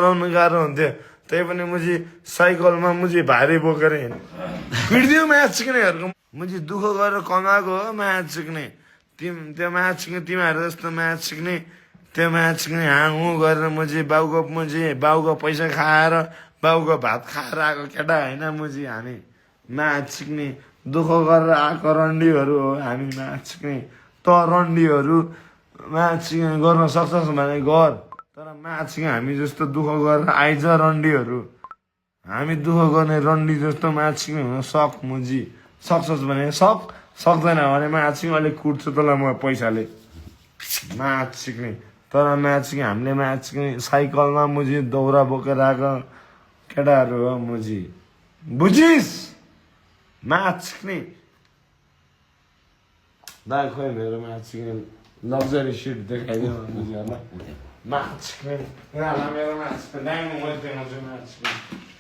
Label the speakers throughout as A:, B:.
A: चलाउनु गाह्रो हुन्थ्यो त्यही पनि मुझी साइकलमा मुझी भारी बोकेर हिँड्दियो म्याच सिक्नेहरूको मुझी दुःख गरेर कमाएको हो म्याच सिक्ने त्यो म्याच सिक्ने तिमीहरू जस्तो म्याच सिक्ने त्यो म्याच सिक्ने हाङहु गरेर मुझी बाउको पैसा खाएर बाउको भात खाएर आएको केटा होइन मुझी हामी म्याच सिक्ने दुःख गरेर आएको रन्डीहरू हो हामी म्याच सिक्ने त रन्डीहरू म्याच सिक्ने गर्न सक्छस् भने गर तर म्याच सिक्ने हामी जस्तो दुःख गरेर आइज रन्डीहरू हामी दुःख गर्ने रन्डी जस्तो म्याच सिक्ने हुन सक मुजी सक्छस् भने सक्दैन भने म्याच सिक्ने अलिक कुट्छु तँलाई म पैसाले म्याच सिक्ने तर म्याच सिक्ने हामीले म्याच सिक्ने साइकलमा मुजी दौरा बोकेर आएको केटाहरू हो मुजी बुझिस् म्याच सिक्ने दाइ खोइ मेरो म्याच सिक्ने लग्जरी सिट देखाइदियो मुजीहरूलाई म्याच सिक्ने यिनीहरूलाई मेरो म्याच सिक्ने दाइमा मैले देखाउँछु म्याच सिक्ने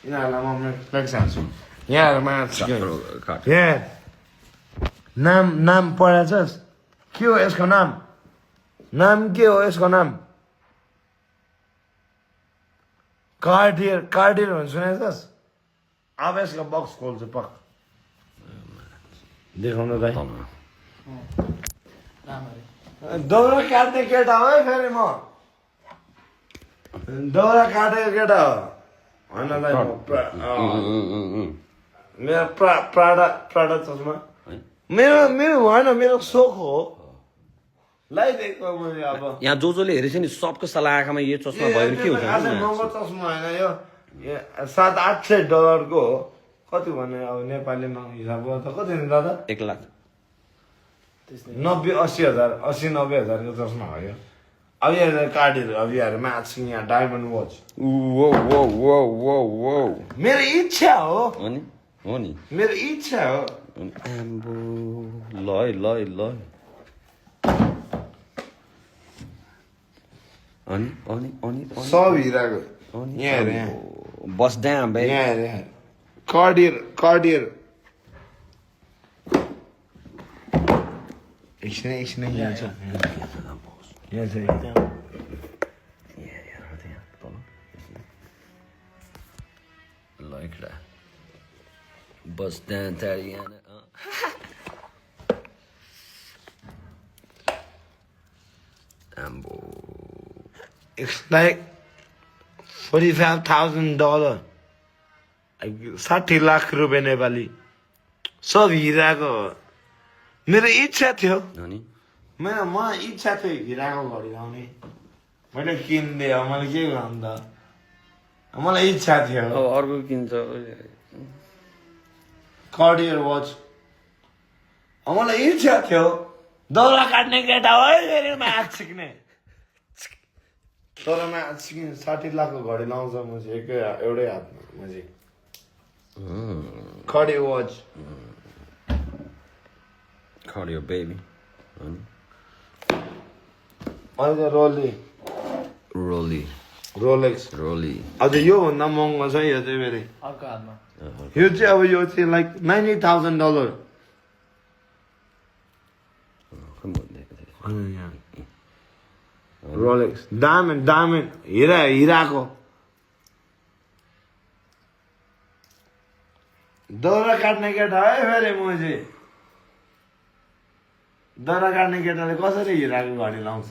A: यिनीहरूलाई म फ्लेक्स हाल्छु यहाँ म्याच सिक्ने यहाँ नाम पढाएछस् के हो यसको नाम के हो यसको नाम कार्डियर भन्छ सुनेछस् अब यसको बक्स खोल्छु पक देखाउनु दाइ दौरा काट्ने केटा हो है फेरि म दौरा काटेको केटा हो होइन दाइ मेरो प्राडा चस्मा मेरो होइन मेरो सोख हो लगाइदिएको मैले अब
B: यहाँ जसले हेरेछ नि सबको सल्लाह आँखामा यो चस्मा भयो भने के हुन्छ
A: महँगो चस्मा होइन यो $700-800 हो कति भने अब नेपालीमा हिसाब गर्दा कति हुन्छ दादा
B: 1 लाख
A: 90,000 को चस्मा हो यो अब यहाँ काटेर अब यहाँ म्याच यहाँ डायमन्ड वच मेरो इच्छा हो
B: नि
A: मेरो इच्छा हो
B: आम्बो ल अनि
A: सब हिराको यहाँ हेर यहाँ
B: बस ड्याम बे
A: यहाँ हेर यहाँ कार्डियर एकछिन यहाँ छ यहाँ छ
B: ल इकडा बस ड्याम यहाँ आम्बो
A: It's like $45,000 $60 लाख रुपियाँ नेपाली सब हिराको मेरो इच्छा थियो मलाई इच्छा थियो हिराको घडी लाउने मैले किनिदिएँ अब मैले के गर्नु त मलाई इच्छा थियो
B: अब अर्को किन्छ
A: कार्डियर वाच मलाई इच्छा थियो दौरा काट्ने केटा हो फेरि म्याच सिक्ने तर म्याच सिक्ने 60 लाखको घडी लाउँछ म चाहिँ एउटै हातमा म चाहिँ कार्डियर वाच
B: कार्डियर बेबी
A: अनि त रोलेक्स अझ योभन्दा महँगो छ यो चाहिँ फेरि
C: अर्को हातमा
A: यो चाहिँ अब यो चाहिँ लाइक $90,000 रोलेक्स डायमन्ड हिराको दौरा काट्ने केटा है फेरि म चाहिँ दौरा काट्ने केटाले कसरी हिराको घडी लाउँछ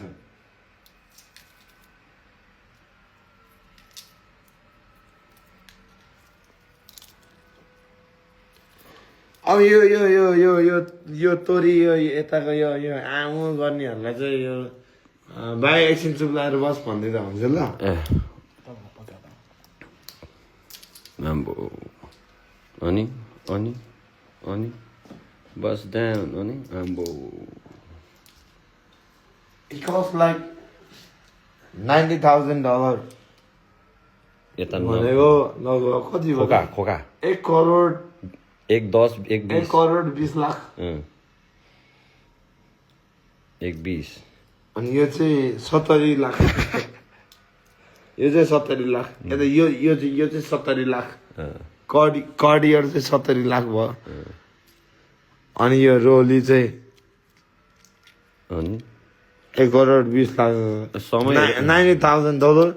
A: अब यो तोरी यो यताको यो आमु गर्नेहरूलाई चाहिँ यो भाइ एकछिन चुप लाएर बस भन्दिँदा हुन्छ ल
B: अनि बस डाउन अनि आम्बो
A: It costs like $90,000
B: यता
A: भनेको लगभग कति भयो
B: खोका
A: 1 करोड
B: 1.10
A: 1 करोड 20 लाख
B: 1.20
A: अनि यो चाहिँ 70 लाख यो चाहिँ 70 लाख यता यो चाहिँ 70 लाख कार्डियर चाहिँ 70 लाख भयो अनि यो रोली चाहिँ
B: अनि
A: 1 करोड 20 लाख
B: समय
A: $90,000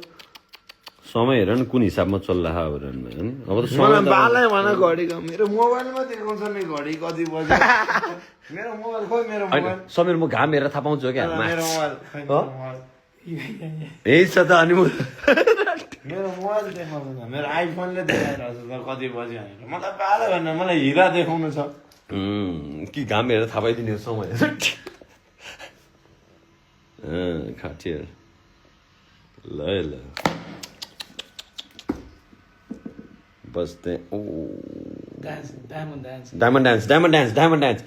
B: समय हेर न कुन हिसाबमा चलिरहेको हो भनेर होइन अब त समय
A: मलाई
B: त
A: बालै भन घडीको मेरो मोबाइलमा देखाउँछ नि घडी कति बज्यो मेरो मोबाइल खोइ मेरो
B: होइन
A: मोबाइल
B: समीर म घाम हेरेर थाहा पाउँछु क्या
A: मेरो मोबाइल खोइ मेरो मोबाइल।
B: यही छ त अनि
A: मेरो मोबाइल देखाउँदैन मेरो आइफोनले देखाइरहेको छ त कति बज्यो भनेर मलाई बाह्र भएन मलाई हिरा देखाउनु छ
B: कि घाम हेरेर थाहा पाइदिने समय खाटियो ल ल बस्दै ओ
C: Dance, diamond dance.
B: Diamond dance